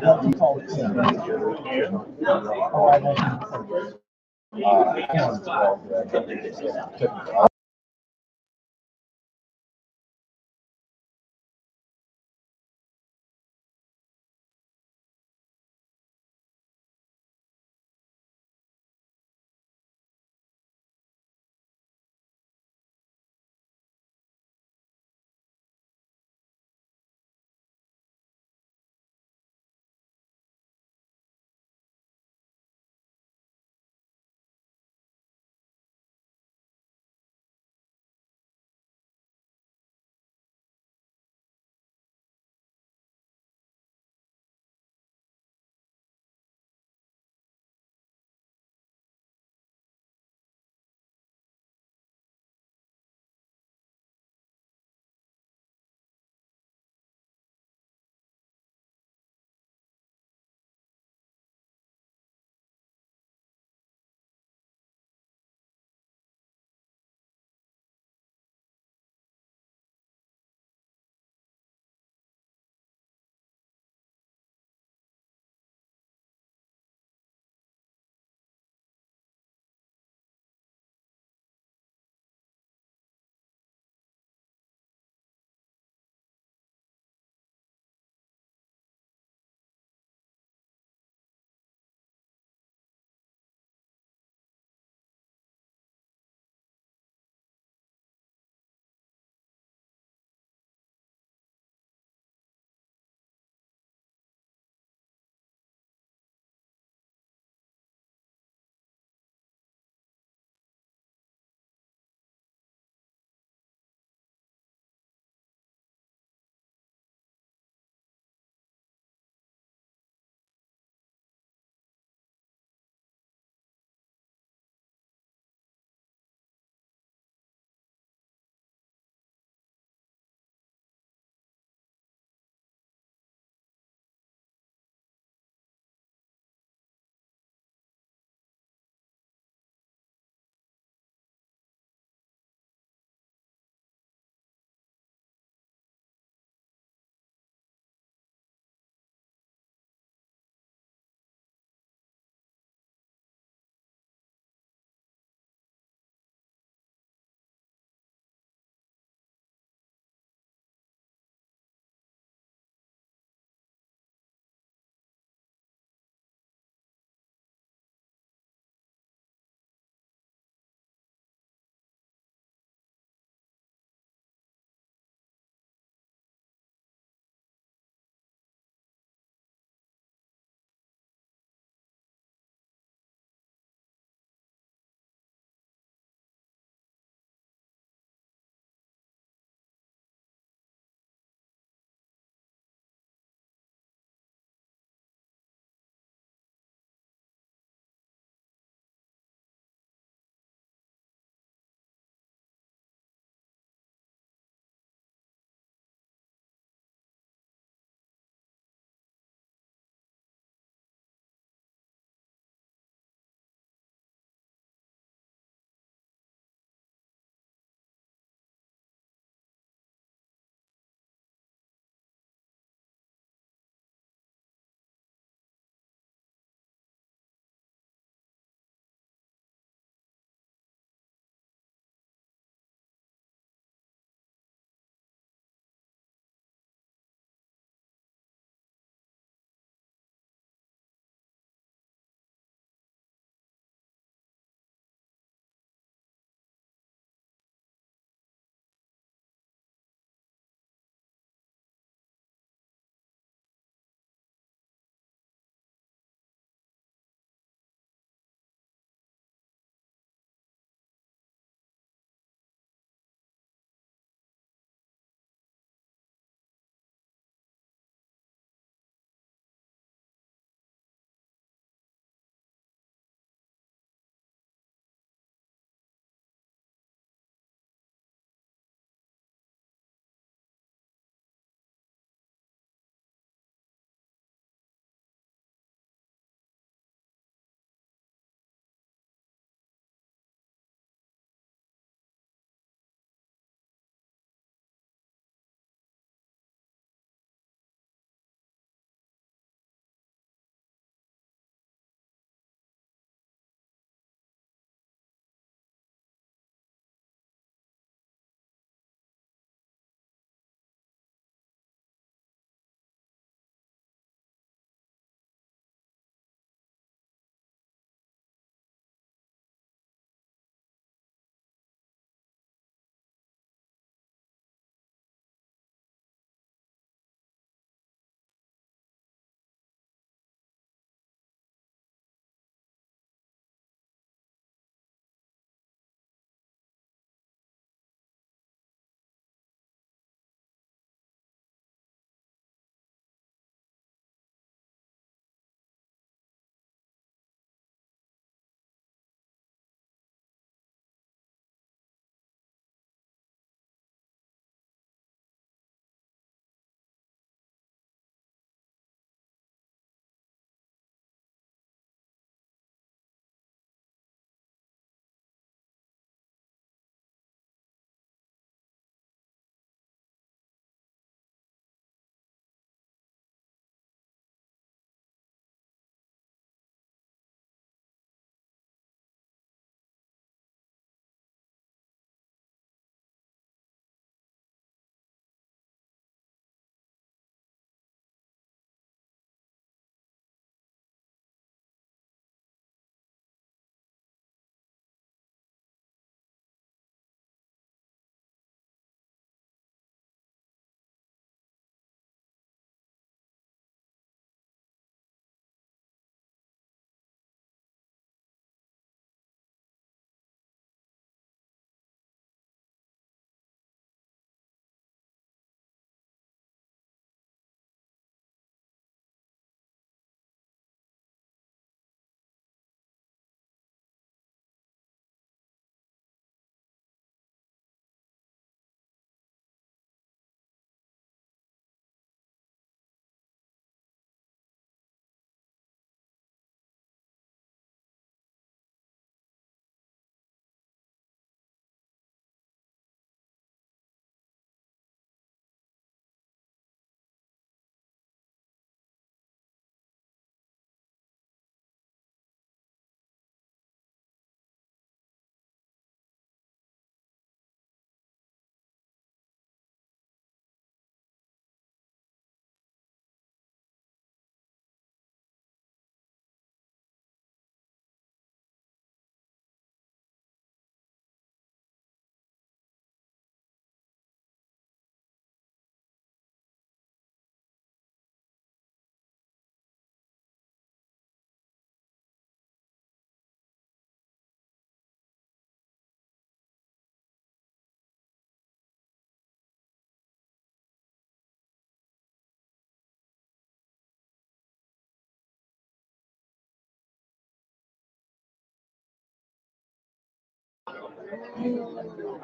What you call it? Oh, I wasn't.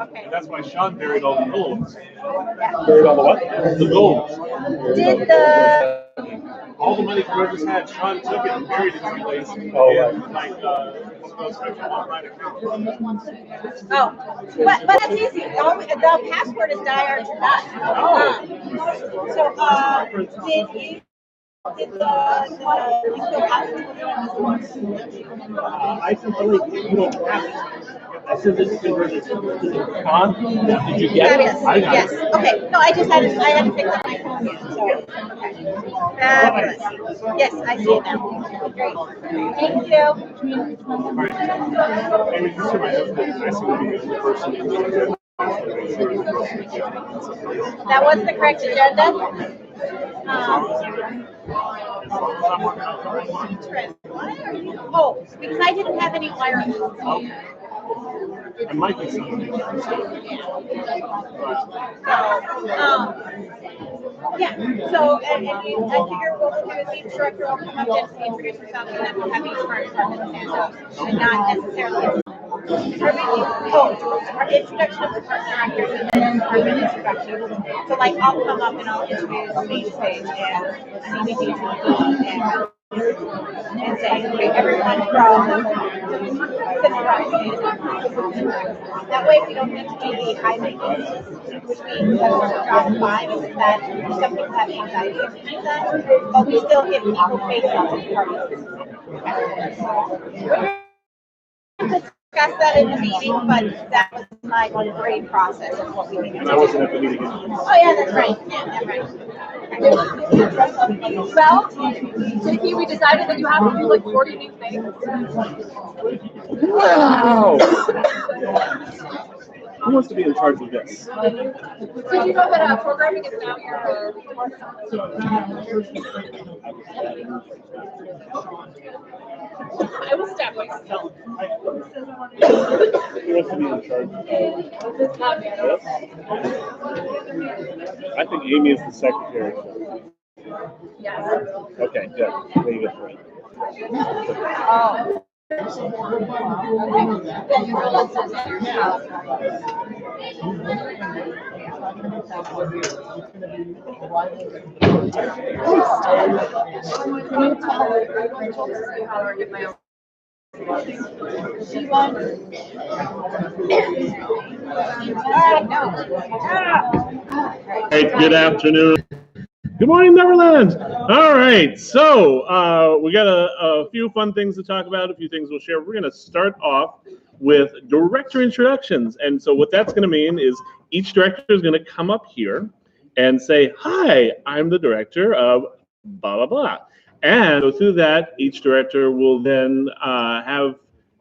Okay. And that's why Sean buried all the golds. Buried all the what? The golds. Did the All the money CONvergence had, Sean took it and buried it someplace. Oh, in, like one of those special online accounts. but it's easy. The password is die or to die. Did you fill out I sent the link. You don't have it. I sent it to CONvergence. Did you get it? I got yes. it. Okay. No, I had to fix up my phone. So okay. Fabulous. Yes, I see it now. Great. Thank you. Maybe just to my husband, I see what you the person in the agenda. That was the correct agenda. Oh, because I didn't have any wireless. It might be something. Yeah, so and I figure what we'll do is each director will come up and introduce herself, and then we'll have each part stand up, and not necessarily. Our introduction of the part directors and then department introduction. So like I'll come up and I'll introduce each page and CBD and say, okay, everyone from that way we don't need to be high maintenance, which means that we'll drop 5 and that some people have anxiety to do that, but we still give people face on the department. Discussed that in the meeting, but that was my grade process of what we needed to do. I wasn't at the meeting. Oh yeah, that's right. Yeah, that's right. Well, Vicky, we decided that you have to do like 40 new things. Wow! Who wants to be in charge of this? Did you know that programming is now your I will stab myself. Who wants to be in charge of this? I think Amy is the secretary. Yes. Okay, good. There you go. Oh. Hey, good afternoon. Good morning, Neverland. All right, so we got a few fun things to talk about, a few things we'll share. We're going to start off with director introductions. And so what that's going to mean is each director is going to come up here and say, hi, I'm the director of blah, blah, blah. And so through that, each director will then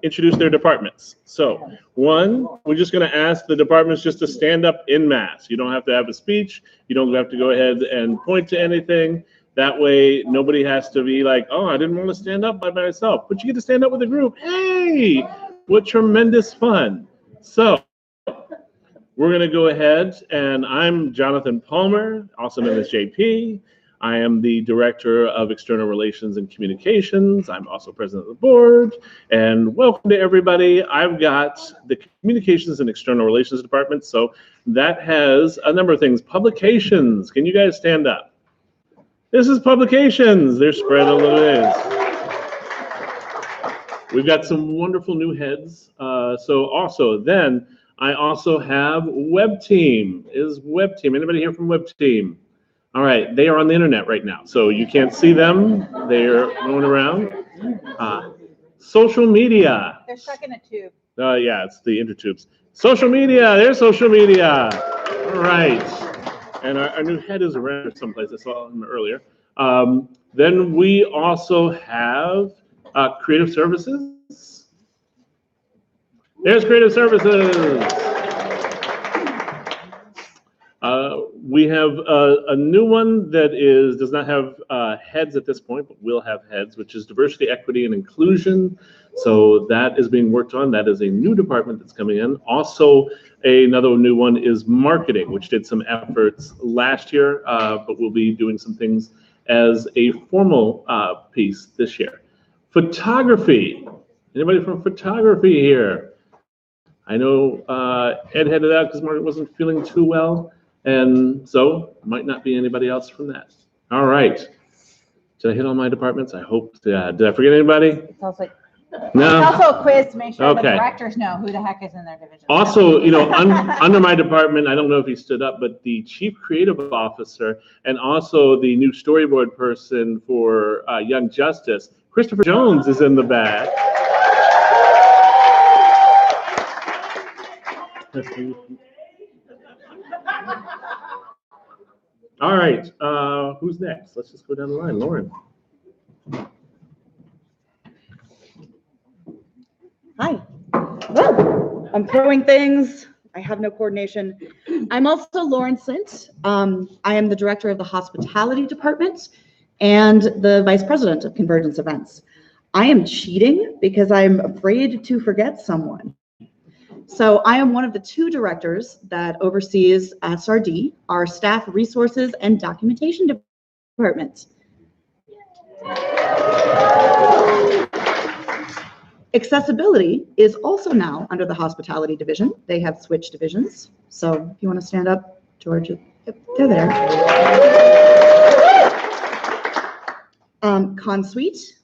introduce their departments. So one, we're just going to ask the departments just to stand up en masse. You don't have to have a speech. You don't have to go ahead and point to anything. That way, nobody has to be like, oh, I didn't want to stand up by myself. But you get to stand up with a group. Hey, what tremendous fun. So we're going to go ahead, and I'm Jonathan Palmer, also known as JP. I am the Director of External Relations and Communications. I'm also President of the Board. And welcome to everybody. I've got the Communications and External Relations Department. So that has a number of things. Publications. Can you guys stand up? This is publications. They're spread a little bit. We've got some wonderful new heads. So also then I also have Web Team. Is Web Team, anybody here from Web Team? All right, they are on the internet right now, so you can't see them. They're going around. Social media. They're stuck in a tube. Yeah, it's the intertubes. Social media, there's social media. All right. And our new head is around someplace. I saw him earlier. Then we also have creative services. There's creative services. We have a new one that does not have heads at this point, but will have heads, which is diversity, equity, and inclusion. So that is being worked on. That is a new department that's coming in. Also, another new one is marketing, which did some efforts last year, but we'll be doing some things as a formal piece this year. Photography. Anybody from photography here? I know Ed headed out because Margaret wasn't feeling too well, and so might not be anybody else from that. All right. Did I hit all my departments? I hope. Did I forget anybody? It's also, No. it's also a quiz to make sure the Okay. directors know who the heck is in their division. Also, under my department, I don't know if he stood up, but the chief creative officer and also the new storyboard person for Young Justice, Christopher Jones, is in the back. All right, who's next? Let's just go down the line. Lauren. Hi. Well, I'm throwing things. I have no coordination. I'm also Lauren Sint. I am the director of the hospitality department and the vice president of CONvergence events. I am cheating because I'm afraid to forget someone. So I am one of the 2 directors that oversees SRD, our staff resources and documentation department. Accessibility is also now under the hospitality division. They have switched divisions. So if you want to stand up, George, yep, they're there. CONsuite.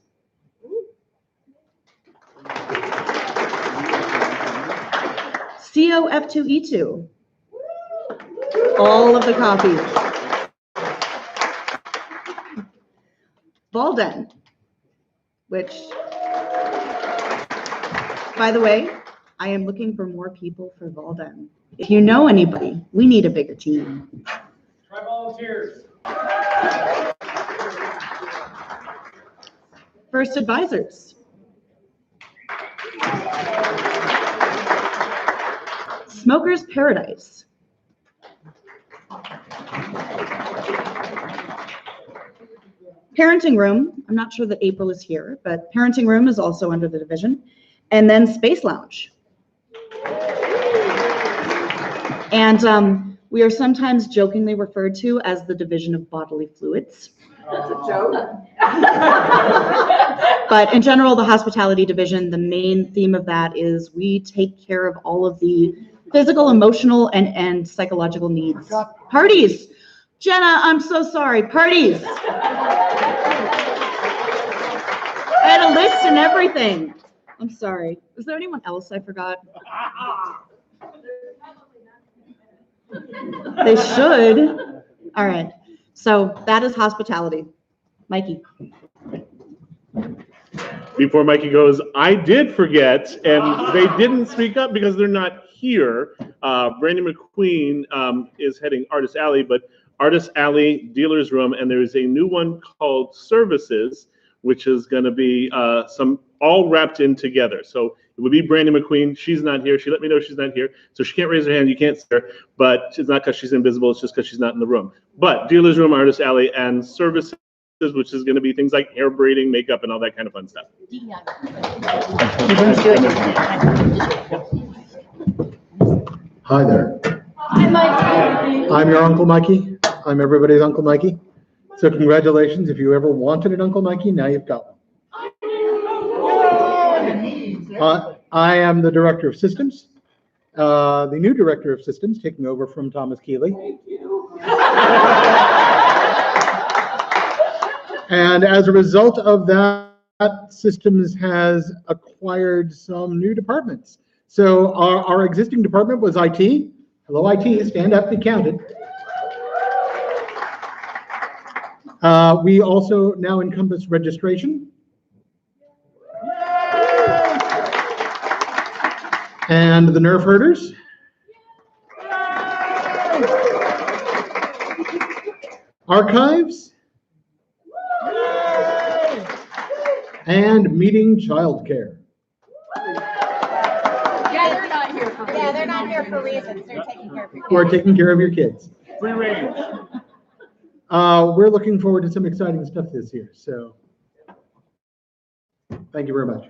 COF2E2. All of the copies. Valden, which, by the way, I am looking for more people for Valden. If you know anybody, we need a bigger team. Try volunteers. First Advisors. Smokers Paradise. Parenting Room, I'm not sure that April is here, but Parenting Room is also under the division. And then Space Lounge. And we are sometimes jokingly referred to as the Division of Bodily Fluids. That's a joke. But in general, the hospitality division, the main theme of that is we take care of all of the physical, emotional, and psychological needs. Parties. Jenna, I'm so sorry. Parties. I had a list and everything. I'm sorry. Is there anyone else I forgot? They should. All right. So that is hospitality. Mikey. Before Mikey goes, I did forget, and they didn't speak up because they're not here. Brandon McQueen is heading Artist Alley, but Artist Alley, Dealer's Room, and there's a new one called Services, which is going to be some all wrapped in together. So it would be Brandon McQueen. She's not here. She let me know she's not here, so she can't raise her hand. You can't see her, but it's not because she's invisible. It's just because she's not in the room. But Dealer's Room, Artist Alley, and Services, which is going to be things like hair braiding, makeup, and all that kind of fun stuff. Hi there. Hi, Mikey. I'm your Uncle Mikey. I'm everybody's Uncle Mikey. So congratulations. If you ever wanted an Uncle Mikey, now you've got one. I am the Director of Systems. The new Director of Systems, taking over from Thomas Keeley. Thank you. And as a result of that, Systems has acquired some new departments. So our existing department was IT. Hello, IT, stand up, be counted. We also now encompass registration. And the nerve herders. Archives. And meeting childcare. Yeah, they're not here for Yeah, they're not here for reasons. They're taking care of your Who are taking care of your kids. Free range. We're looking forward to some exciting stuff this year. So thank you very much.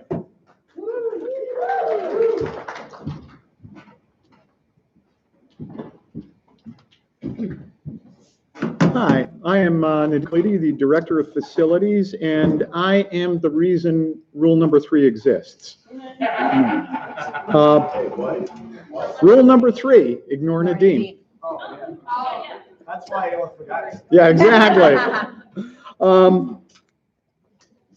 Hi, I am Ned Clady, the Director of Facilities, and I am the reason rule number 3 exists. Rule number 3, ignore Nadine. Oh, yeah. That's why I almost forgot it. Yeah, exactly.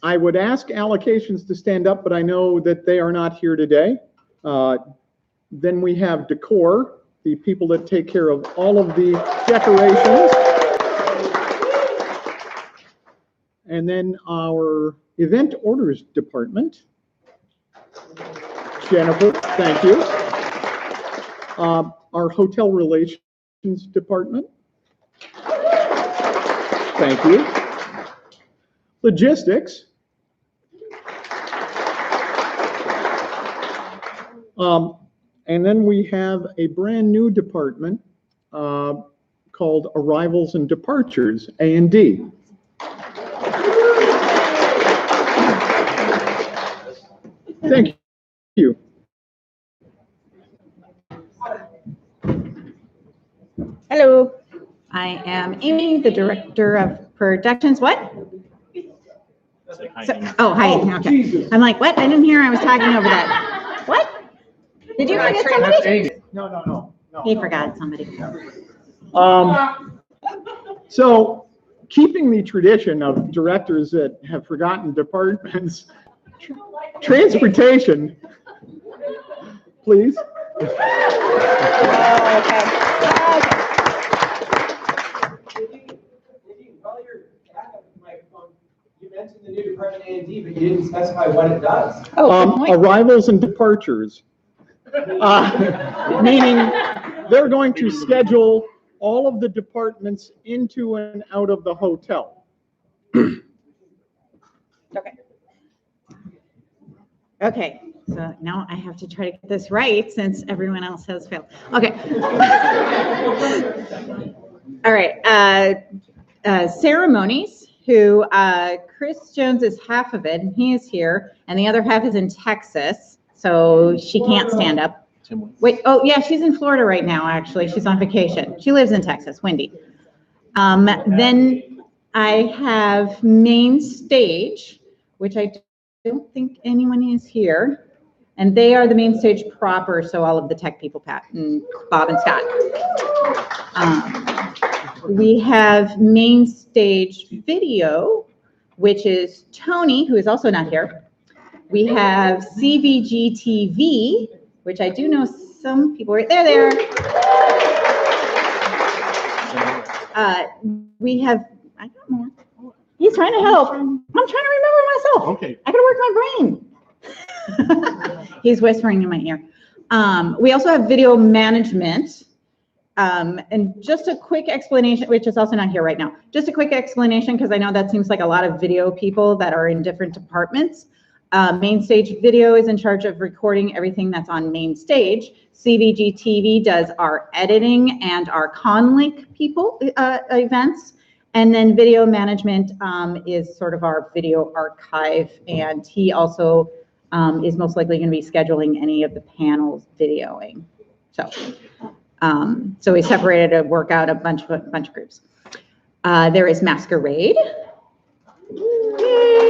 I would ask allocations to stand up, but I know that they are not here today. Then we have decor, the people that take care of all of the decorations. And then our event orders department. Jennifer, thank you. Our hotel relations department. Thank you. Logistics. And then we have a brand new department called Arrivals and Departures, A&D. Thank you. Hello, I am Amy, the Director of Productions. What? Oh, hi. Okay. I'm like, what? I didn't hear. I was talking over that. What? Did you forget somebody? No. He forgot somebody. So, keeping the tradition of directors that have forgotten departments, transportation, please. You mentioned the new department A&D, but you didn't specify what it does. Arrivals and departures. Meaning they're going to schedule all of the departments into and out of the hotel. Okay, so now I have to try to get this right since everyone else has failed. Okay. All right. Ceremonies, who Chris Jones is half of it, and he is here, and the other half is in Texas, so she can't stand up. Wait, oh yeah, she's in Florida right now, actually. She's on vacation. She lives in Texas, Wendy. Then I have main stage, which I don't think anyone is here. And they are the main stage proper, so all of the tech people, Pat and Bob and Scott. We have main stage video, which is Tony, who is also not here. We have CVG TV, which I do know some people right there. We have, I don't know. He's trying to help. I'm trying to remember myself. Okay. I gotta work my brain. He's whispering in my ear. We also have video management. And just a quick explanation, which is also not here right now. Just a quick explanation, because I know that seems like a lot of video people that are in different departments. Main stage video is in charge of recording everything that's on main stage. CVG TV does our editing and our ConLink people events. And then video management is sort of our video archive. And he also is most likely going to be scheduling any of the panels videoing. So we separated to work out a bunch of groups. There is Masquerade. Yay!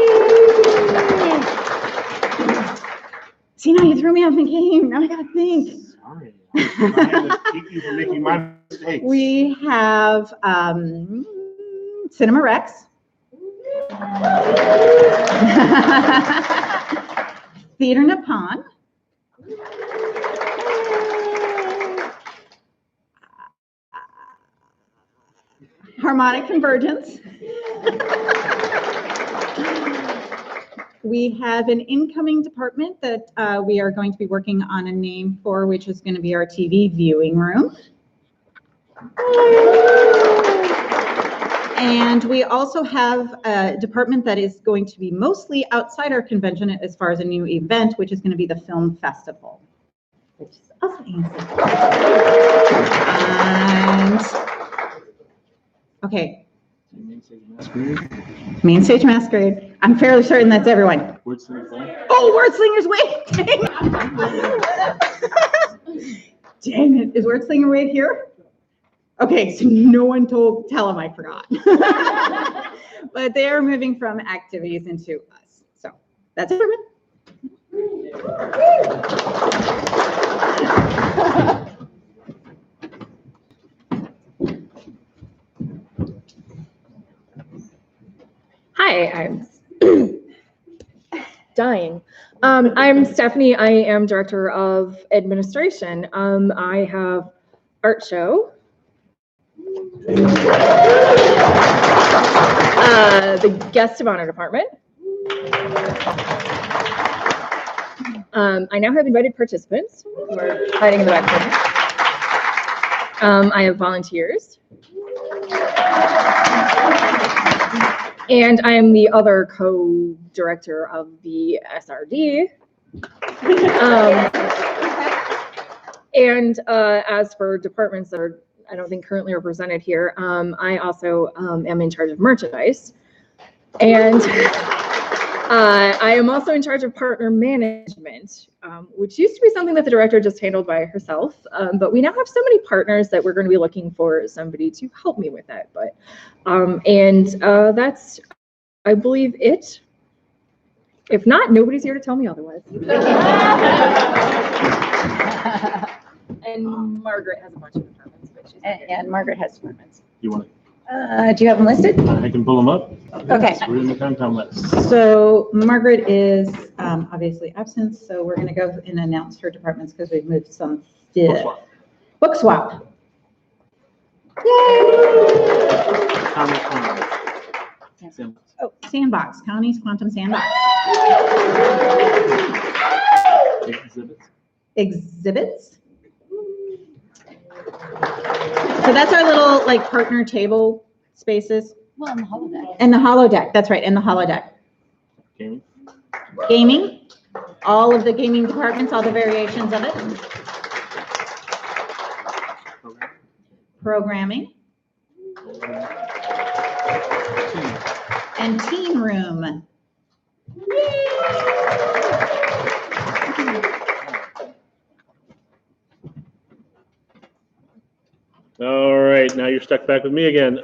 See, now you threw me off the game. Now I gotta think. Sorry. I'm trying to keep you from making my mistakes. We have Cinema Rex. Theater Nippon. Harmonic Convergence. We have an incoming department that we are going to be working on a name for, which is going to be our TV viewing room. And we also have a department that is going to be mostly outside our convention as far as a new event, which is going to be the film festival, which is also easy. And okay. Main stage masquerade. I'm fairly certain that's everyone. Oh, Word Slinger's wait. Dang it. Is Word Slinger Wade here? Okay, so no one tell him I forgot. But they are moving from activities into us. So that's everyone. Hi, I'm dying. I'm Stephanie. I am Director of Administration. I have art show. The Guest of Honor Department. I now have invited participants who are hiding in the back corner. I have volunteers. And I am the other co-director of the SRD. And as for departments that are, I don't think currently represented here, I also am in charge of merchandise. And I am also in charge of partner management, which used to be something that the director just handled by herself. But we now have so many partners that we're going to be looking for somebody to help me with that. But that's, I believe, it. If not, nobody's here to tell me otherwise. And Margaret has a bunch of departments. But she's And Margaret has departments. You want to? Do you have them listed? I can pull them up. Okay. We're in the downtown list. So Margaret is obviously absent, so we're going to go and announce her departments because we've moved some. Book swap. Oh, Sandbox, County's Quantum Sandbox. Exhibits. So that's our little like partner table spaces. Well, in the holodeck. And the holodeck, that's right, and the holodeck. Gaming. Gaming, all of the gaming departments, all the variations of it. Programming. And teen room. All right, now you're stuck back with me again.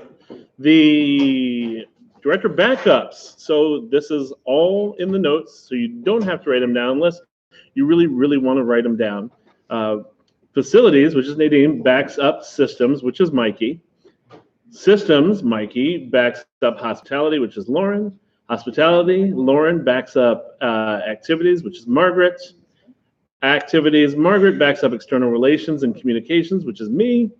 The director backups. So this is all in the notes, so you don't have to write them down unless you really, really want to write them down. Facilities, which is Nadine, backs up systems, which is Mikey. Systems, Mikey, backs up hospitality, which is Lauren. Hospitality, Lauren backs up activities, which is Margaret. Activities, Margaret backs up external relations and communications, which is me.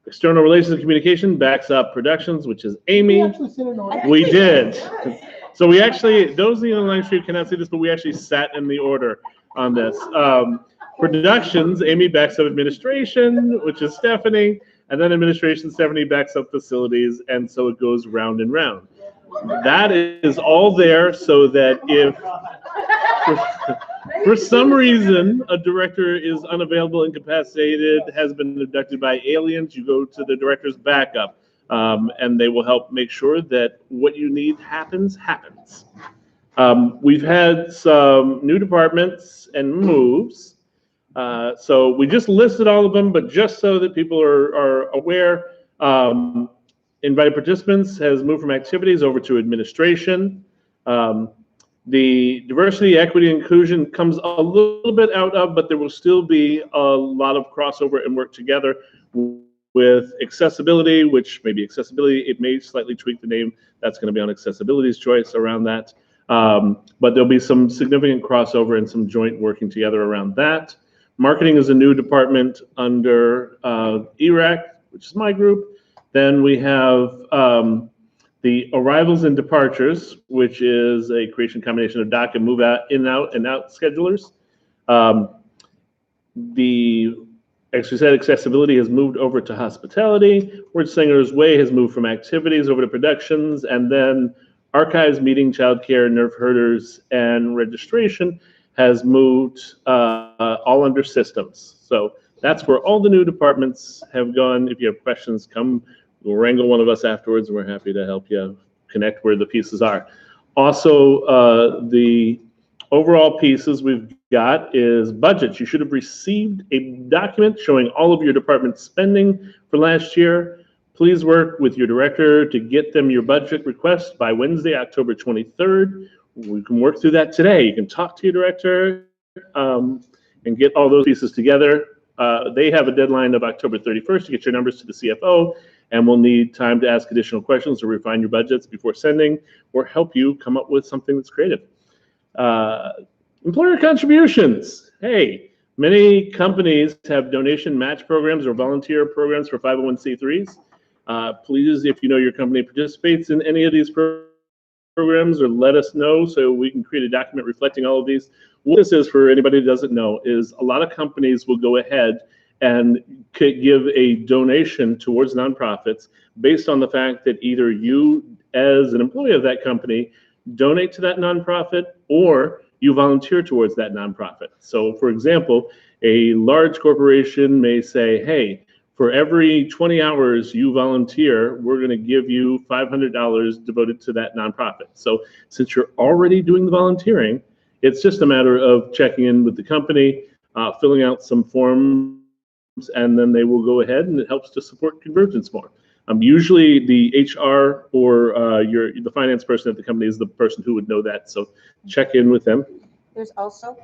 External relations and communication backs up productions, which is Amy. We did. So we actually, those of you on the live stream cannot see this, but we actually sat in the order on this. Productions, Amy backs up administration, which is Stephanie, and then administration, Stephanie backs up facilities, and so it goes round and round. That is all there so that if for some reason a director is unavailable, incapacitated, has been abducted by aliens, you go to the director's backup, and they will help make sure that what you need happens. We've had some new departments and moves. So we just listed all of them, but just so that people are aware, invited participants has moved from activities over to administration. The diversity, equity, and inclusion comes a little bit out of, but there will still be a lot of crossover and work together with accessibility, which may be accessibility. It may slightly tweak the name. That's going to be on accessibility's choice around that. But there'll be some significant crossover and some joint working together around that. Marketing is a new department under ERAC, which is my group. Then we have the arrivals and departures, which is a creation combination of dock and move out, in and out schedulers. The as we said, accessibility has moved over to hospitality. Word Singer's Way has moved from activities over to productions, and then archives, meeting, childcare, nerve herders, and registration has moved all under systems. So that's where all the new departments have gone. If you have questions, come. We'll wrangle one of us afterwards, and we're happy to help you connect where the pieces are. Also, the overall pieces we've got is budgets. You should have received a document showing all of your department spending for last year. Please work with your director to get them your budget request by Wednesday, October 23rd. We can work through that today. You can talk to your director and get all those pieces together. They have a deadline of October 31st to get your numbers to the CFO, and we'll need time to ask additional questions or refine your budgets before sending, or help you come up with something that's creative. Employer contributions. Hey, many companies have donation match programs or volunteer programs for 501c3s. Please, if you know your company participates in any of these programs, or let us know so we can create a document reflecting all of these. What this is, for anybody who doesn't know, is a lot of companies will go ahead and give a donation towards nonprofits based on the fact that either you, as an employee of that company, donate to that nonprofit, or you volunteer towards that nonprofit. So, for example, a large corporation may say, hey, for every 20 hours you volunteer, we're going to give you $500 devoted to that nonprofit. So since you're already doing the volunteering, it's just a matter of checking in with the company, filling out some forms, and then they will go ahead, and it helps to support CONvergence more. Usually the HR or the finance person at the company is the person who would know that. So check in with them. There's also